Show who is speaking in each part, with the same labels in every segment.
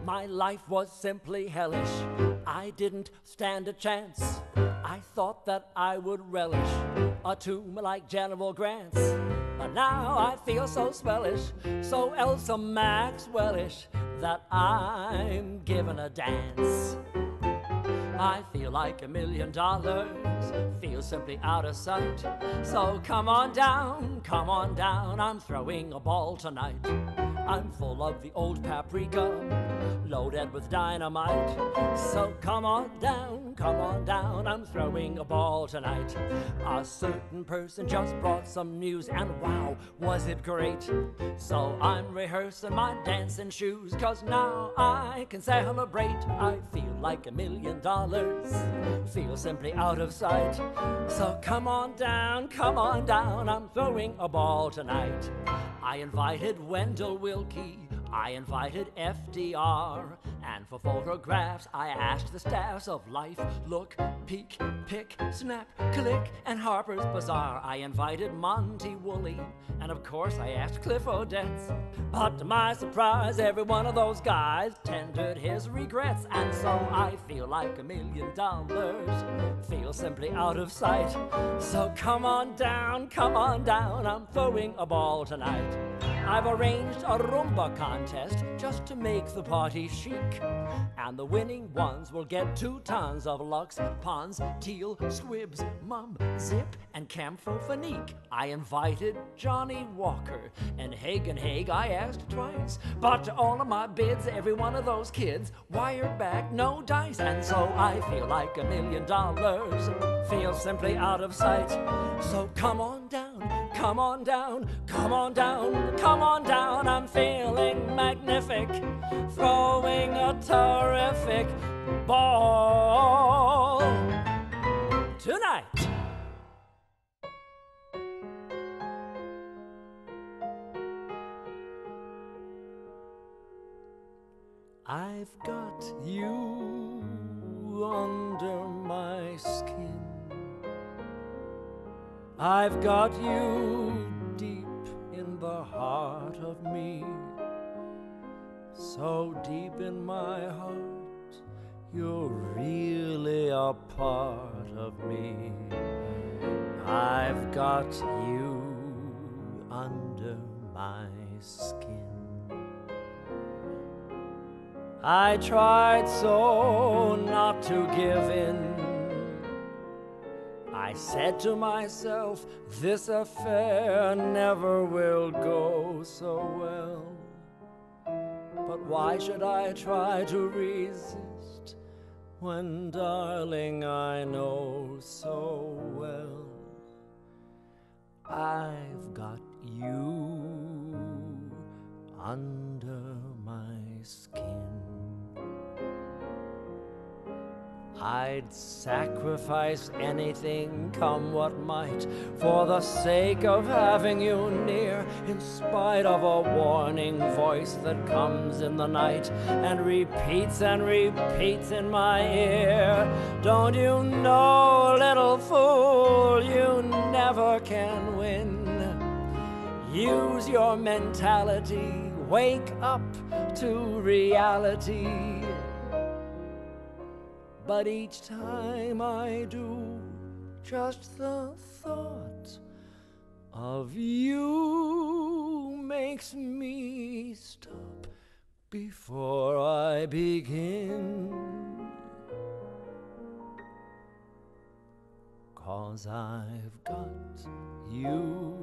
Speaker 1: My life was simply hellish. I didn't stand a chance. I thought that I would relish a tomb like General Grant's. But now I feel so swellish, so Elsa Maxwellish, that I'm giving a dance. I feel like $1 million, feel simply out of sight. So come on down, I'm throwing a ball tonight. I'm full of the old paprika, loaded with dynamite. So come on down, I'm throwing a ball tonight. A certain person just brought some news, and wow, was it great. So I'm rehearsing my dancing shoes, 'cause now I can celebrate. I feel like $1 million, feel simply out of sight. So come on down, I'm throwing a ball tonight. I invited Wendell Wilkie, I invited FDR, and for photographs I asked the staffs of Life, Look, Peek, Pick, Snap, Click, and Harper's Bazaar. I invited Monty Woolley, and of course I asked Cliff Odets. But to my surprise, every one of those guys tendered his regrets, and so I feel like $1 million, feel simply out of sight. So come on down, I'm throwing a ball tonight. I've arranged a Roomba contest just to make the party chic, and the winning ones will get 2 tons of Lux, Pons, Teal, Squibs, Mum, Zip, and Camphor-Phenique. I invited Johnny Walker, and Hagen I asked twice, but to all of my bids, every one of those kids wired back no dice, and so I feel like $1 million, feel simply out of sight. So come on down, I'm feeling magnific, throwing a terrific ball tonight. I've got you under my skin. I've got you deep in the heart of me, so deep in my heart, you're really a part of me. I've got you under my skin. I tried so not to give in. I said to myself, this affair never will go so well. But why should I try to resist when, darling, I know so well I've got you under my skin. I'd sacrifice anything, come what might, for the sake of having you near, in spite of a warning voice that comes in the night and repeats in my ear. Don't you know, little fool, you never can win. Use your mentality, wake up to reality. But each time I do, just the thought of you makes me stop before I begin. 'Cause I've got you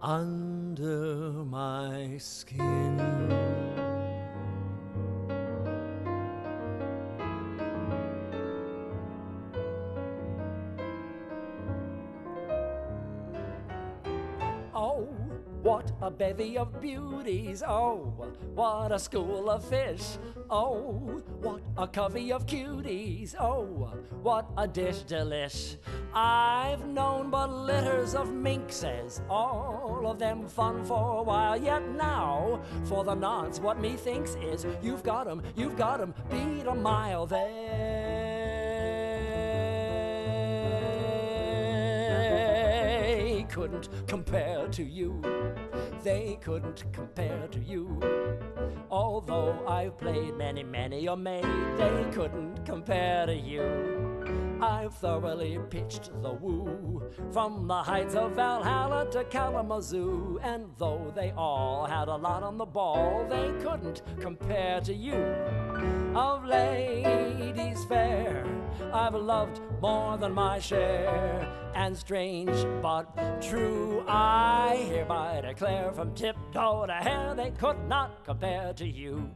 Speaker 1: under my skin. What a bevy of beauties, oh, what a school of fish, oh, what a covey of cuties, oh, what a dish delish. I've known but litters of minxes, all of them fun for a while, yet now, for the nonce, what methinks is, you've got 'em, beat a mile there. couldn't compare to you. They couldn't compare to you. Although I've played many a maid, they couldn't compare to you. I've thoroughly pitched the woo, from the heights of Valhalla to Kalamazoo, and though they all had a lot on the ball, they couldn't compare to you. Of ladies fair, I've loved more than my share, and strange but true, I hereby declare, from tiptoe to hair, they could not compare to you.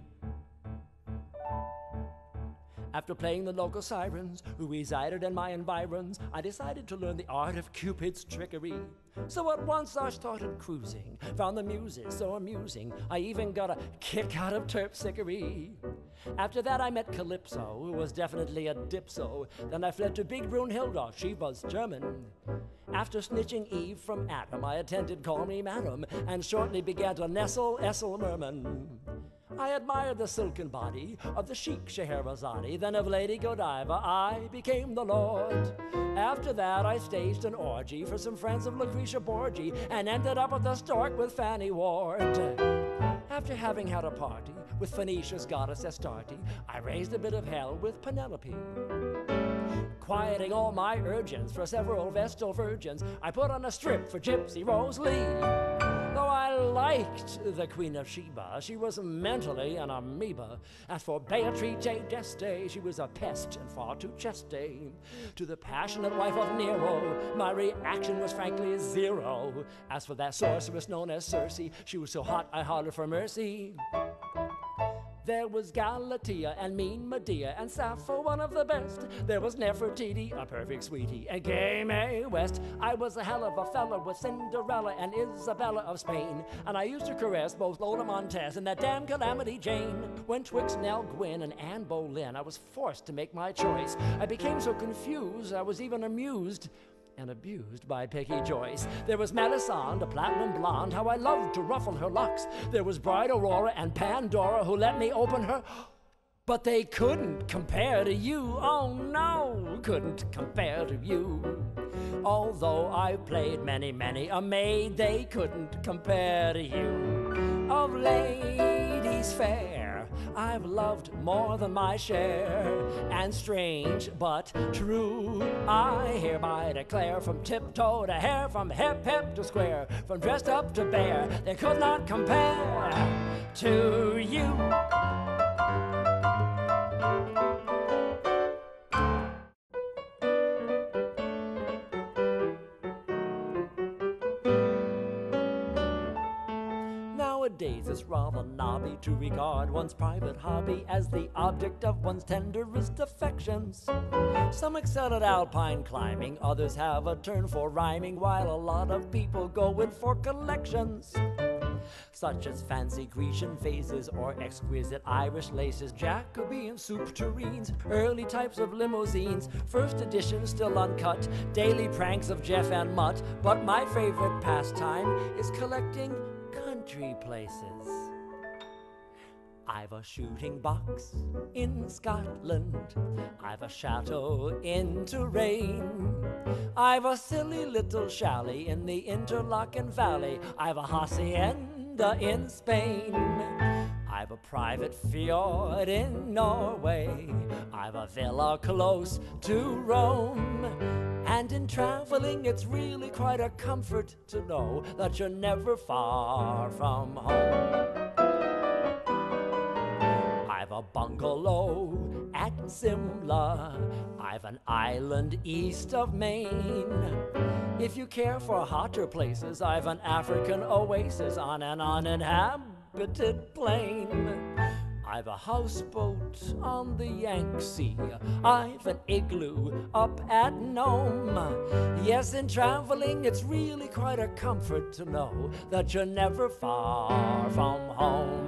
Speaker 1: After playing the local sirens who resided in my environs, I decided to learn the art of Cupid's trickery. So at once I started cruising, found the muses so amusing, I even got a kick out of terpsichore. After that I met Calypso, who was definitely a dipso. Then I fled to Big Brunhilde, she was German. After snitching Eve from Adam, I attended Call Me Madam, and shortly began to nestle Essel Merman. I admired the silken body of the chic Scheherazade, then of Lady Godiva I became the lord. After that I staged an orgy for some friends of Lucretia Borgia, and ended up at the Stork with Fanny Ward. After having had a party with Phoenicia's goddess Astarte, I raised a bit of hell with Penelope. Quieting all my urgings for several Vestal virgins, I put on a strip for Gypsy Rose Lee. Though I liked the Queen of Sheba, she was mentally an amoeba. As for Beatrice d'Este, she was a pest and far too chesty. To the passionate wife of Nero, my reaction was frankly zero. As for that sorceress known as Circe, she was so hot I hollered for mercy. There was Galatea and mean Medea, and Sappho, one of the best. There was Nefertiti, a perfect sweetie, and Gay Mae West. I was a hell of a fella with Cinderella and Isabella of Spain, and I used to caress both Lola Montez and that damn Calamity Jane. When twixt Nell Gwynn and Anne Boleyn, I was forced to make my choice. I became so confused, I was even amused and abused by Peggy Joyce. There was Melisande, a platinum blonde, how I loved to ruffle her locks. There was Bride Aurora and Pandora, who let me open her. But they couldn't compare to you. Oh no, couldn't compare to you. Although I've played many a maid, they couldn't compare to you. Of ladies fair, I've loved more than my share, and strange but true, I hereby declare, from tiptoe to hair, from hip to square, from dressed up to bare, they could not compare to you. Nowadays it's rather knobby to regard one's private hobby as the object of one's tenderest affections. Some excel at alpine climbing, others have a turn for rhyming, while a lot of people go in for collections, such as fancy Grecian vases or exquisite Irish laces, Jacobean soup tureens, early types of limousines, first edition still uncut, daily pranks of Jeff and Mutt. But my favorite pastime is collecting country places. I've a shooting box in Scotland, I've a chateau in Touraine, I've a silly little chalet in the Interlaken Valley, I've a hacienda in Spain, I've a private fjord in Norway, I've a villa close to Rome. And in traveling, it's really quite a comfort to know that you're never far from home. I've a bungalow at Simla, I've an island east of Maine. If you care for hotter places, I've an African oasis on an uninhabited plain. I've a houseboat on the Yangtze, I've an igloo up at Nome. Yes, in traveling, it's really quite a comfort to know that you're never far from home.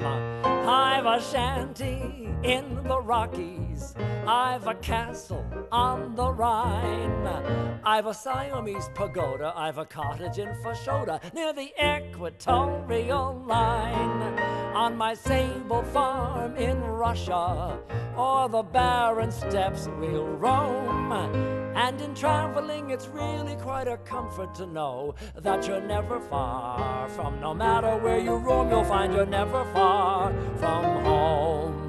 Speaker 1: I've a shanty in the Rockies, I've a castle on the Rhine, I've a Siamese pagoda, I've a cottage in Fashoda near the equatorial line. On my sable farm in Russia, o'er the barren steppes we'll roam. And in traveling it's really quite a comfort to know that you're never far from, no matter where you roam, you'll find you're never far from home.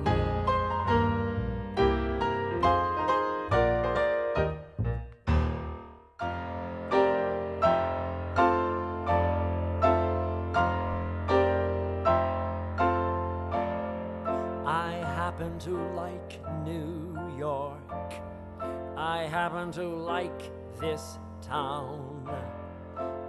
Speaker 1: To like New York, I happen to like this town.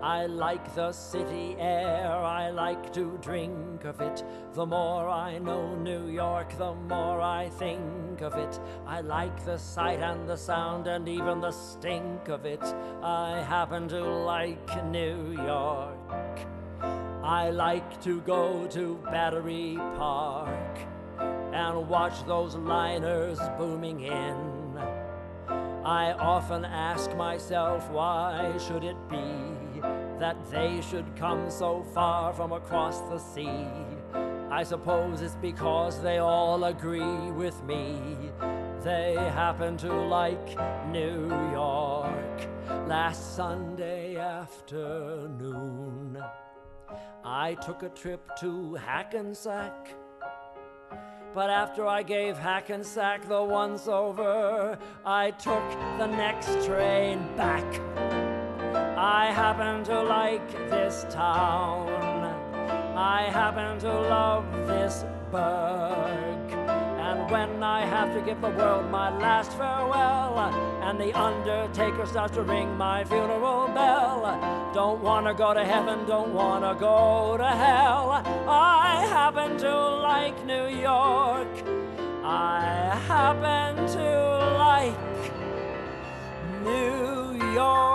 Speaker 1: I like the city air, I like to drink of it. The more I know New York, the more I think of it. I like the sight and the sound and even the stink of it. I happen to like New York. I like to go to Battery Park and watch those liners booming in. I often ask myself, why should it be that they should come so far from across the sea? I suppose it's because they all agree with me. They happen to like New York. Last Sunday afternoon, I took a trip to Hackensack. But after I gave Hackensack the once over, I took the next train back. I happen to like this town. I happen to love this burg. And when I have to give the world my last farewell, and the undertaker starts to ring my funeral bell, don't wanna go to heaven, don't wanna go to hell, I happen to like New York. I happen to like New York.